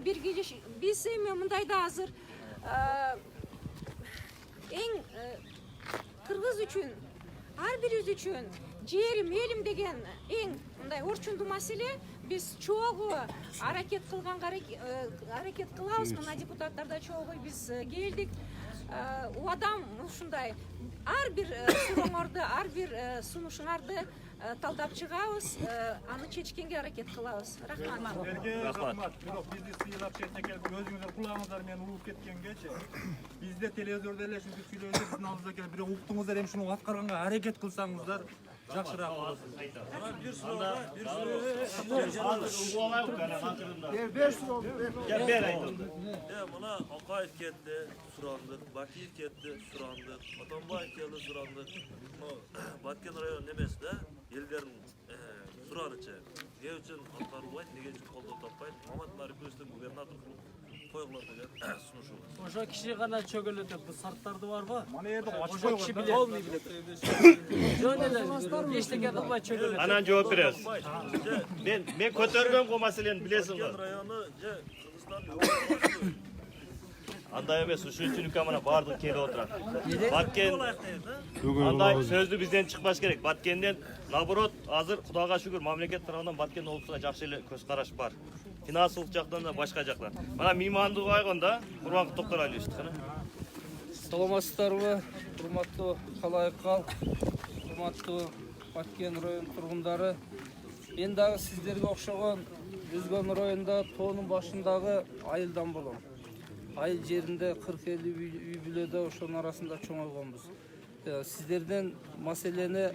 биргелеш биз эми мындайда азыр эң кыргыз үчүн ар бирибиз үчүн жерим элим деген эң мындай орчундуу маселе. Биз чогуу аракет кылабыз, мына депутаттар да чогуу биз келдик. Адам ушундай ар бир сурооңорду, ар бир сунушуңарды талдап чыгабыз, аны чечкенге аракет кылабыз. Рахмат. Рахмат. Бирок бизди сыйлап чечке келип өзүңүздөр кулагыңыздар менен угуп кеткенче бизде телевизордо эле ушинтип сүйлөйбүз, биздин алдыбызда келип бирок уктуңуздар, эми шуну аткарганга аракет кылсаңыздар жакшыраак болот. Mına Akayet ketdi, surandık, Bakir ketdi, surandık, Atanbay keldi, surandık. Batken rayon nemesde, ellerin suranıcı. Ne için atkarılayın, ne için kolda tapayın. Muhammed Maripüs'ün gubernator koyuqlar degan sunuşu. Oşa kişi gana çögölötüp bu sartlarda var mı? Mana yerде Oşa kişi bilir. Olmuyor bile. Jönele eşteke kılmay çögölötüp. Anan cevap beresiz. Men kötörgön bu maseleni bilesin Batken var. rayonu, Kırgızstan Андай эмес, ушул үчүн камана бардык келип отурат. Баткен андай сөздү бизден чыкпаш керек. Баткенден наоборот, азыр Кудайга шүгүр мамлекет тарабынан Баткен облусуна жакшы эле көз караш бар. Финансылык жактан да башка жактан. Мына меймандык айганда Курманкул Токтуралиевич. Саламатсыздарбы, урматтуу калайык калк, урматтуу Баткен район тургундары. Мен дагы сиздерге окшогон Өзгөн районунда тоонун башындагы айылдан болом. Айыл жеринде 40-50 үй бүлөдө ошонун арасында чоңойгонбуз. Сиздерден маселени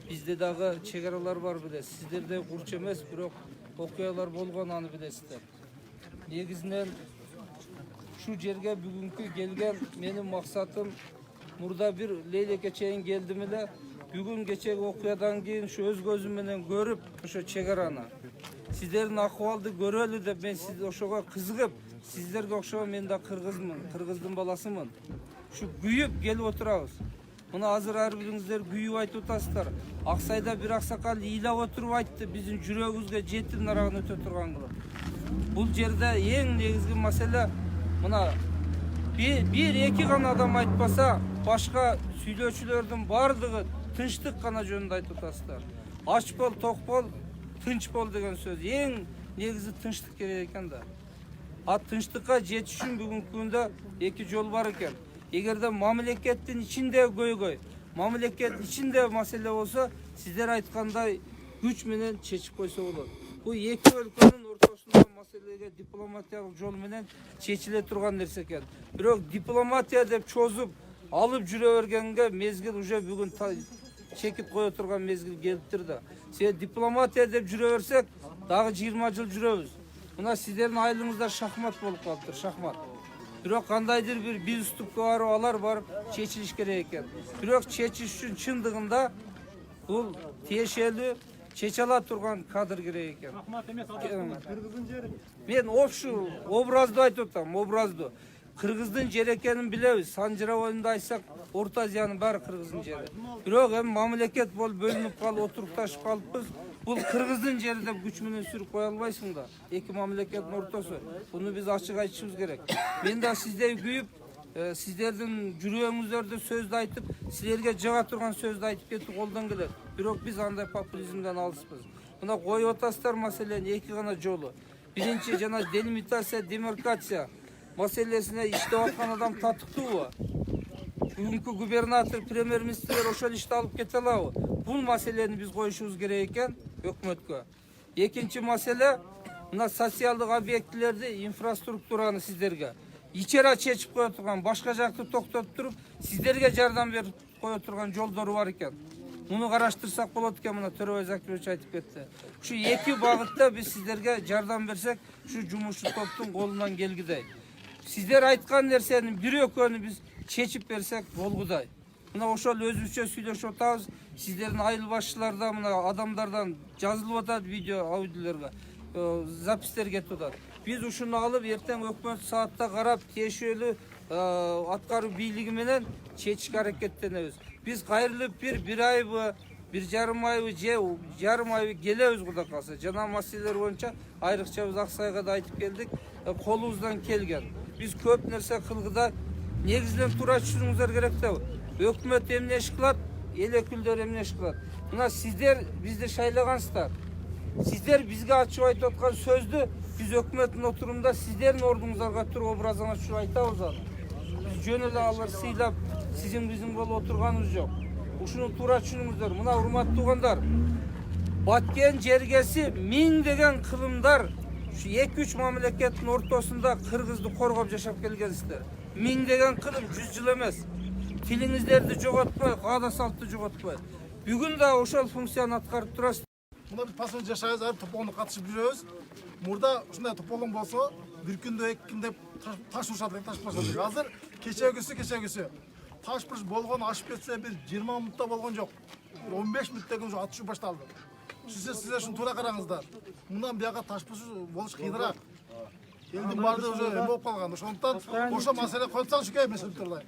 бизде дагы чек аралар бар билесиз. Сиздерде курч эмес, бирок окуялар болгон, аны билесиздер. Негизинен şu жерге бүгүнкү келген менин максатым мурда бир лейлекке чейин келдим эле. Бүгүн кечеги окуядан кийин şu өз көзүм менен көрүп, ошо чек араны сиздердин акыбалды көрөлү деп мен сиз ошого кызыгып, сиздерге окшогон мен да кыргызмын, кыргыздын баласымын. Şu күйүп келип отурабыз. Мына азыр ар бириңиздер күйүп айтып атасыздар. Аксайда бир аксакал ыйлап отуруп айтты, биздин жүрөгүбүзгө жетти нарагын өтө турган кылып. Бул жерде эң негизги маселе мына бир эки гана адам айтпаса, башка сүйлөөчүлөрдүн бардыгы тынчтык гана жөнүндө айтып атасыздар. Ач бол, ток бол, тынч бол деген сөз. Эң негизи тынчтык керек экен да. Тынчтыкка жетиш үчүн бүгүнкү күндө эки жол бар экен. Эгерде мамлекеттин ичинде көйгөй, мамлекеттин ичинде маселе болсо, сиздер айткандай күч менен чечип койсо болот. Бул эки өлкөнүн ортосундагы маселеге дипломатиялык жол менен чечиле турган нерсе экен. Бирок дипломатия деп чозуп алып жүрө бергенге мезгил уже бүгүн чекип кое турган мезгил келиптир да. Себеби дипломатия деп жүрө берсек, дагы 20 жыл жүрөбүз. Мына сиздердин айылыңызда шахмат болуп калыптыр, шахмат. Бирок кандайдыр бир уступка барып, алар барып чечилиш керек экен. Бирок чечиш үчүн чындыгында бул тиешелүү чече ала турган кадр керек экен. Рахмат эмес, кыргыздын жери. Мен общу образды айтып атам, образды. Кыргыздын жери экенин билебиз. Санжыра боюнда айтсак, Орто Азиянын баары кыргыздын жери. Бирок эми мамлекет болуп бөлүнүп калып, отурукташып калыппыз. Бул кыргыздын жери деп күч менен сүрүп кое албайсың да. Эки мамлекеттин ортосу. Буну биз ачык айтышыбыз керек. Мен да сиздей күйүп, сиздердин жүрөгүңүздөрдө сөздү айтып, силерге жага турган сөздү айтып кетип колдон келет. Бирок биз андай популизмден алыспыз. Мына коюп атасыздар маселени эки гана жолу. Биринчи жана делимитация, демаркация маселесине иштеп аткан адам татыктуубу? Бүгүнкү губернатор, премьер-министрлер ошол ишти алып кете алабы? Бул маселени биз коюшубуз керек экен өкмөткө. Экинчи маселе мына социалдык объектилерди, инфраструктураны сиздерге ичера чечип кое турган, башка жакты токтотуп туруп, сиздерге жардам берип кое турган жолдору бар экен. Муну караштырсак болот экен, мына Төрөбай Закирович айтып кетти. Ушу эки багытта биз сиздерге жардам берсек, ушу жумушчу топтун колунан келгидей. Сиздер айткан нерсенин бир экөөнү биз чечип берсек болгудай. Мына ошол өзүбүзчө сүйлөшүп атабыз. Сиздердин айыл башчылардан, мына адамдардан жазылып атат видео, аудиолорго, запистер кетип атат. Биз ушуну алып эртең өкмөт саатта карап, тиешелүү аткаруу бийлиги менен чечишке аракеттенебиз. Биз кайрылып бир айбы, 1,5 айбы же жарым айбы келебиз Кудай калса. Жана маселелер боюнча айрыкча биз Аксайга да айтып келдик. Колубуздан келген. Биз көп нерсе кылгыда негизинен туура түшүнүңүздөр керек да. Өкмөт эмне иш кылат, эл өкүлдөр эмне иш кылат. Мына сиздер бизди шайлагансыздар. Сиздер бизге ачып айтып аткан сөздү биз өкмөттүн отурумда сиздердин ордуңуздарга туруп образыңа түшүп айтабыз аны. Биз жөн эле алар сыйлап сизин биздин болуп отурганыбыз жок. Ушуну туура түшүнүңүздөр. Мына урматтуу туугандар, Баткен жергеси миңдеген кылымдар ушу 2-3 мамлекеттин ортосунда кыргызды коргоп жашап келгенсиздер. Миңдеген кылым 100 жыл эмес. Тилиңиздерди жоготпой, каада салтты жоготпой. Бүгүн да ошол функцияны аткарып турасыздар. Мына биз пасажир жашайбыз, ар тополоңго катышып жүрөбүз. Мурда ушундай тополоң болсо, бир күндө 2 күндө таш урушат, таш башат. Азыр кечегиси таш буруш болгон ашып кетсе бир 20 мүнөттө болгон жок. 15 мүнөттөн уже атышуу башталды. Сиздер ушуну туура караңыздар. Мындан бияка таш буруш болуш кыйыныраак. Элдин баардыгы уже эме болуп калган. Ошондуктан ошо маселе коюлсаңыз шүкей меселе тургай.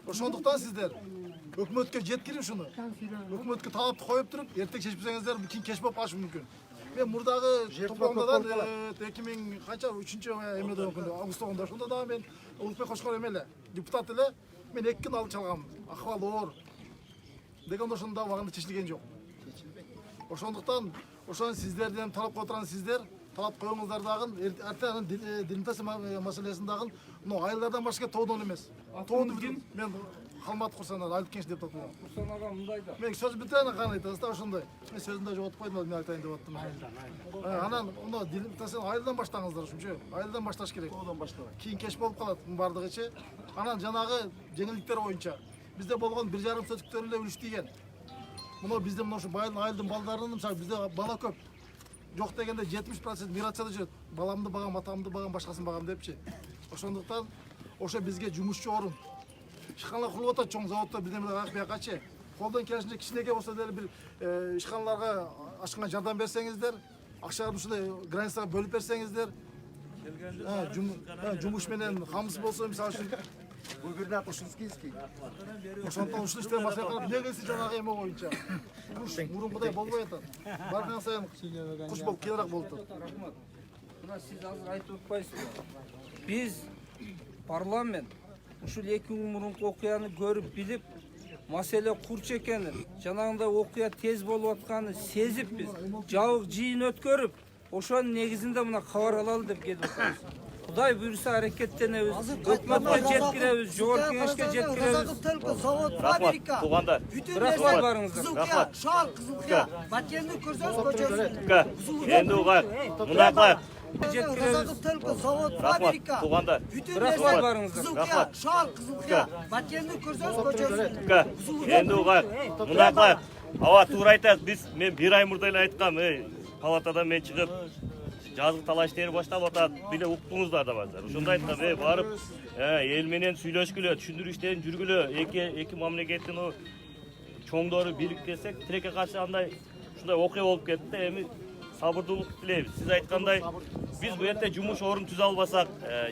Ошондуктан сиздер өкмөткө жеткирип ушуну. Өкмөткө талапты коюп туруп, эртең чечпесеңиздер кийин кеч болуп калышы мүмкүн. Мен мурдагы тополоңдон 2000 канча 3-чү эмеде өкүндө август айында ошондо да мен Улукбек Кошкор эмеле депутат эле мен 2 күн алып чалгам. Акыбал оор. Дегенде ошондо убагында чечилген жок. Ошондуктан ошону сиздерден талап коюп турган сиздер талап коюңуздар дагы эртең делимитация маселесин дагы мына айылдардан башка тоодон эмес. Тоону мен Халмат Курсанов Айылдык кеңеш депутатымын. Курсан ага мындай да. Мен сөз бүтөөнө кана айтасыз да ошондой. Мен сөзүндө жоготуп койдум, мен айтайын деп аттым. Анан мына делимитация айылдан баштаңыздар ушунчу. Айылдан башташ керек. Тоодон баштабай. Кийин кеч болуп калат бардыгычы. Анан жанагы жеңилдиктер боюнча бизде болгон 1,5 сөтүктөр эле үлүштүйген. Мына бизде мына ушу айылдын балдарынын мисалы бизде бала көп. Жок дегенде 70% миграцияда жүрөт. Баламды багам, атамды багам, башкасын багам депчи. Ошондуктан ошо бизге жумушчу орун. Ишканалар курулуп атат, чоң заводдор бирдемелер биякачы. Колдон келишинче кичинекей болсо деле бир ишканаларга ашканга жардам берсеңиздер, акчаны ушундай границага бөлүп берсеңиздер. Жумуш менен камсыз болсо мисалы үчүн губернатор Шинскийский. Ошондон ушул иштер маселе кылып негизи жанагы эме боюнча. Мурункудай болбой атат. Барган сайын куш болуп кыйыныраак болуп атат. Рахмат. Мына сиз азыр айтып атпайсызбы? Биз парламент ушул 2 күн мурунку окуяны көрүп билип, маселе курч экенин, жанагындай окуя тез болуп атканын сезип биз жабык жыйын өткөрүп, ошонун негизинде мына кабар алалы деп келип атабыз. Кудай буйруса аракеттенебиз, өкмөткө жеткиребиз, жогорку кеңешке жеткиребиз. Завод, Рахмат, фабрика. туугандар. Рахмат барыңыздар. Кызылкия, шал, кызылкия. Баткенди көрсөңүз көчөсүн. Енді угайык, мындай кылайык. Завод, Рахмат, фабрика. туугандар. Рахмат барыңыздар. Кызылкия, шал, кызылкия. Баткенди көрсөңүз көчөсүн. Енді угайык, мындай кылайык. Ава туура айтасыз, мен 1 ай мурда эле айткам, палатадан мен чыгып жазгы талаш иштери баштап атат, биле уктуңуздар да базар. Ошондо айткам, барып эл менен сүйлөшкүлө, түшүндүрүү иштерин жүргүлө, эки мамлекеттин чоңдору бириктесек, тилекке каршы андай ушундай окуя болуп кетти да, эми сабырдуулук тилейбиз. Сиз айткандай, биз бу жерде жумуш орун түзө албасак,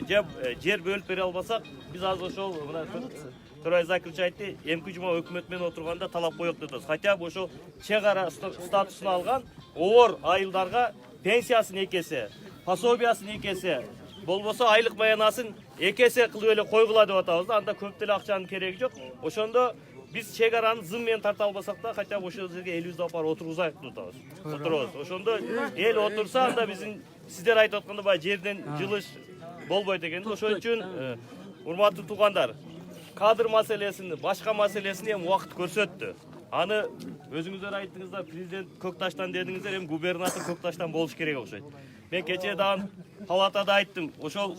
жер бөлүп бере албасак, биз азыр ошол мына Турай Закирович айтты, эмки жума өкмөт менен отурганда талап коёк деп атабыз. Хотя бы ошол чек ара статусун алган оор айылдарга пенсиясын 2 эсе, пособиясын 2 эсе, болбосо айлык баянасын 2 эсе кылып эле койгула деп атабыз да. Анда көп деле акчанын кереги жок. Ошондо биз чек араны зым менен тарта албасак да, хотя бы ошол жерге элибизди алып барып отургузайык деп атабыз. Отурабыз. Ошондо эл отурса, анда биздин сиздер айтып аткандай баягы жерден жылыш болбойт экен. Ошон үчүн урматтуу туугандар, кадр маселесин, башка маселесин эми убакыт көрсөттү. Аны өзүңүздөр айттыңыздар, президент көк таштан дедиңиздер, эми губернатор көк таштан болуш керек окшойт. Мен кечээ дагы палатада айттым, ошол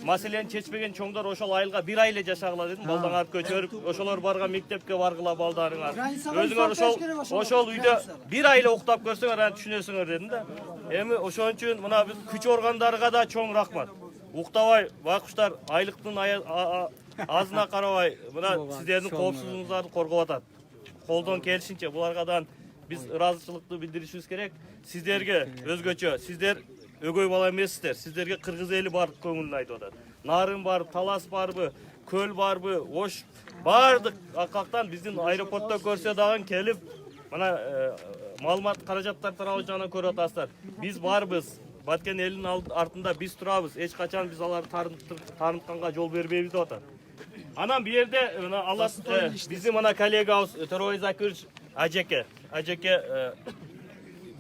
маселени чечпеген чоңдор ошол айылга 1 ай эле жашагыла дедим, балдаңарды көчөрүп, ошолор барган мектепке баргыла балдарыңар. Өзүңөр ошол үйдө 1 ай эле уктап көрсөңөр, анан түшүнөсүңөр дедим да. Эми ошон үчүн мына биз күч органдарга да чоң рахмат. Уктабай байкуштар айлыктын азына карабай, мына сиздердин коопсуздугуңуздарды коргоп атат. Колдон келишинче буларга да биз ыраазычылыкты билдиришибиз керек. Сиздерге өзгөчө, сиздер өгөй бала эмессиздер. Сиздерге кыргыз эли бар көңүлүн айтып атат. Нарын бар, Талас барбы, Көл барбы, Ош бардык акактан биздин аэропортто көрсө дагы келип Mana malumat karajatlar tarabı жағынан көріп атасыздар. Biz barбыз. Баткен elinin артында biz turabız. Hiç kaçan biz alar tanıtkanға жол бербейбиз деп атат. Анан bir yerde Allah bizim ana kollegabыз Törөй Закирович Ажеке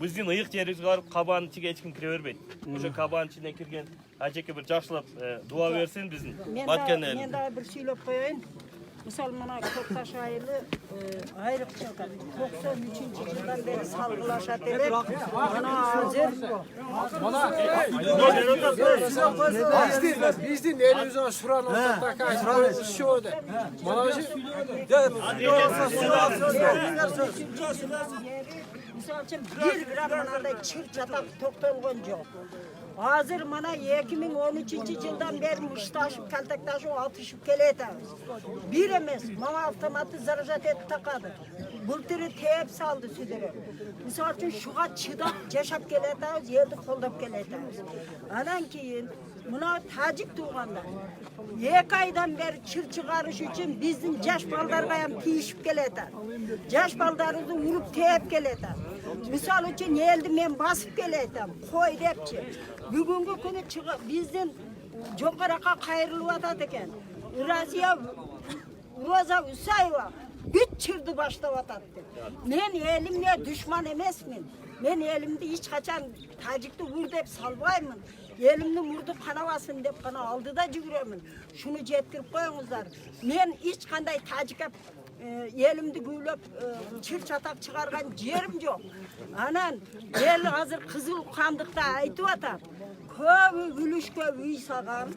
биздин ыйык жерибизге барып кабанын içine эч ким кире бербейт. Ошо кабанын içine кирген Ажеке bir жакшылап дуа берсин биздин Баткен элине. Мен дагы бир сүйлөп коеюн. Мисалы мына Көкташ айылы айрыкча 93-жылдан бери салгылашат элек. Мына азыр Биздин элибизге суранып атат. Шода. Мана Misal için bir gram mınандай çırt çatak toktolgon yok. Hazır mana 2013 yıldan beri muştaşıp kaltaktaşıp atışıp keletemiz. Bir emes mana avtomatı zarajat et takadı. Bulturu teyip saldı südürü. Misal için şuğa çıdak yaşap keletemiz, yedi koldap keletemiz. Anan keyin buna tacik tuğanlar. 2 aydan beri çır çıkarış için bizim yaş ballarga hem tiyişip keleter. Yaş ballarımızı vurup teyip keleter. Misal için eldi men basıp keletem. Koy depçi. Bugünkü günü bizden Jokaraka kayırılıp atat eken. Uraza Usayeva güç çırdı başlap atattı. Men elimle düşman emesmin. Men elimde hiç kaçan tacikti vur dep salbaymın. Elimni vurdu kanavasın dep kana aldı da jügüremin. Şunu jetkirip koyuңuzдар. Men hiç kanday tacika elimdi güylöp çır çatak çıkargan jerim yok. Anan el hazır kızıl kandıkta aytıp atar. Köpü gülüşke üy sagan.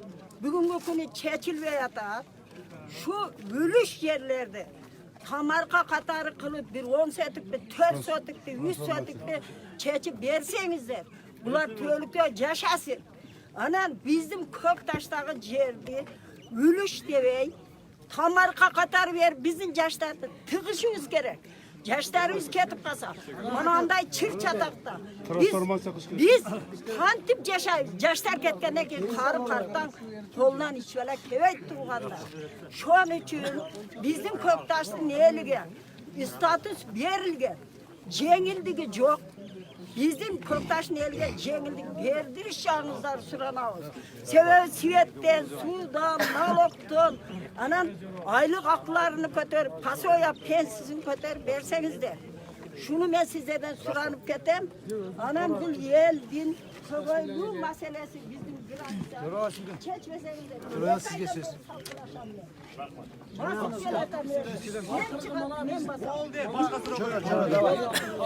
Bugünkü günü çeçilbey atar. Şu gülüş yerlerde tamarka katarı kılıp bir 10 sötükte, 4 sötükte, 100 sötükte çeçip verseniizler. Bular tölükte yaşasın. Anan bizim Köktaş'taki жерdi ülüş devey tamarka katar ver bizim yaşlarda tıkışımız gerek. Yaşlarımız ketip kalsa. Mananday çır çatakta. Biz kantip yaşlar ketkenden ki karı karttan kolundan içvelek keveyt tuğanda. Şu an için bizim Köktaş'ın elige statüs verilgen. Jengildigi yok. Bizim Köktaş'ın eline jengildik berdiriş şahınızlar suranağız. Sebebi sivetten, sudan, naloktan, anan aylık haklarını kötür, pasoya pensizini kötür verseniz de. Şunu ben sizlerden suranıp ketem. Anam bu el, din, bu meselesi bizim biraz çeçmeseniz de. Buraya siz geçiyorsunuz.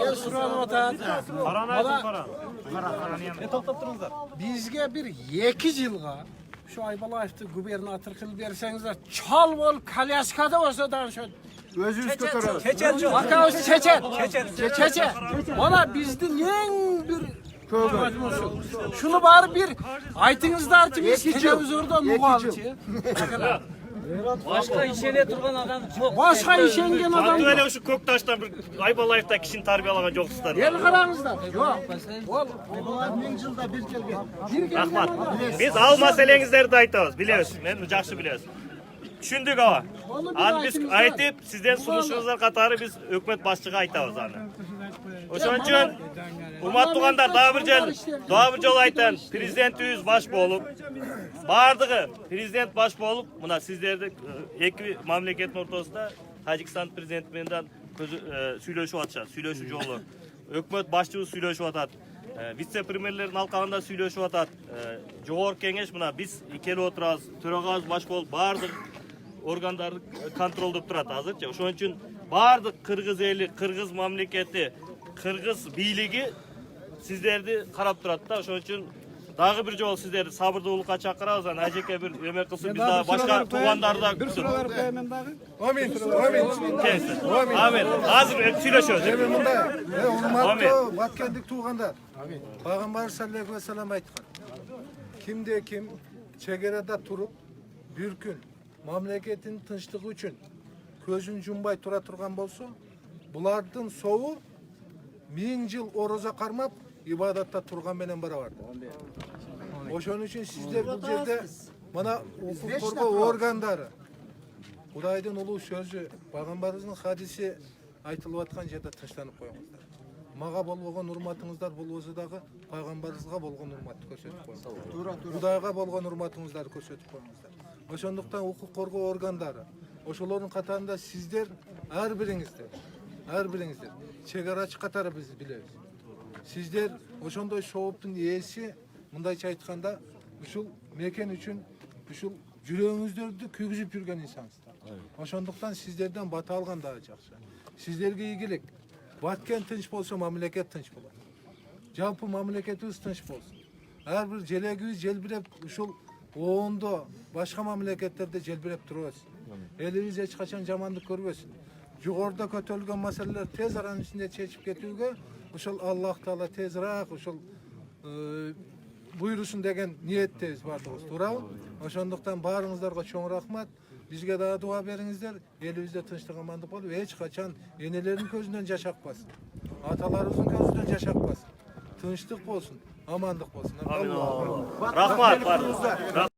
el suranып атат. Bizge bir 2 yılga şu Aybalayev'de gubernator kılıp verseniz çal bol kalyaskada olsa da şu Özünüz kötürün. Bakağız çeçen. Bana bizden en bir şunu bari bir aytыңızda artık televizyonda muhalifçi. Başka işene turgan adam çok. Başka işengen adam Аты yok. эле ушу Көкташтан bir Айбалаевда кишини тарбиялаган жоксуздар. El kararınızda. Yok. Ol. 1000 жылда bir kelген. Рахмат. Биз ал маселеңиздерди айтабыз, билебиz. Мен жакшы билебиз. Түшүндүк аба. Аны биз айтып, сизден сунушуңуздар катары биз өкмөт башчыга айтабыз аны. Ошон үчүн урматтуу туугандар дагы бир жолу айтайын. Президентибиз баш болуп, бардыгы президент баш болуп, мына сиздерди эки мамлекеттин ортосунда Тажикстан президенти менен сүйлөшүп атышат, сүйлөшүү жолу. Өкмөт башчыбыз сүйлөшүп атат. Вице-премьерлердин алкагында сүйлөшүп атат. Жогорку кеңеш мына биз келип отурабыз, төрагабыз баш болуп бардык органдарды контролдоп турат азырчы. Ошон үчүн бардык кыргыз эли, кыргыз мамлекети, кыргыз бийлиги сиздерди карап турат да. Ошон үчүн дагы бир жолу сиздерди сабырдуулукка чакырабыз. Аны Ажеке бир эме кылсын, биз дагы башка туугандарды да күтсүн. Amin. Амин. Азыр сүйлөшөбүз. Мында урматтуу Баткендик туугандар. Пайгамбар саллаллаху алейхи ва саллям айткан. Kimde kim çegerede turup bir gün mamleketin tınçlığı üçün közün jumbay tura turgan bolsa, bulardın soğu 1000 yıl oroza karmap ibadatta turgan menen barabardı. Oşun için sizler bu yerde bana hukuk korgoo organları Kuday'ın ulu sözü, Peygamberimizin hadisi айтылып аткан жерде тынчтанып коюңуздар. Мага болгон урматыңыздар болбосо дагы пайгамбарыбызга болгон урматты көрсөтүп коюңуздар. Кудайга болгон урматыңыздарды көрсөтүп коюңуздар. Ошондуктан укук коргоо органдары, ошолордун катарында сиздер ар бириңиздер чек арачы катары биз билебиз. Сиздер ошондой шооптун ээси, мындайча айтканда, ушул мекен үчүн ушул жүрөгүңүздөрдү күйгүзүп жүргөн инсансыздар. Ошондуктан сиздерден бата алган дагы жакшы. Сиздерге ийгилик. Баткен тынч болсо мамлекет тынч болот. Жалпы мамлекетибиз тынч болсун. Ар бир желегибиз желбиреп ушул оондо башка мамлекеттерде желбиреп тура берсин. Элибиз эч качан жамандык көрбөсүн. Жогоруда көтөрүлгөн маселелер тез аранын ичинде чечип кетүүгө ошол Аллах Таала тезирээк ошол буйрусун деген ниеттебиз бардыгыбыз, туурабы? Ошондуктан баарыңыздарга чоң рахмат. Бизге дагы дуа бериңиздер. Элибизде тынчтык амандык болуп, эч качан энелердин көзүнөн жаш акпасын. Аталарыбыздын көзүнөн жаш акпасын. Тынчтык болсун, амандык болсун. Рахмат.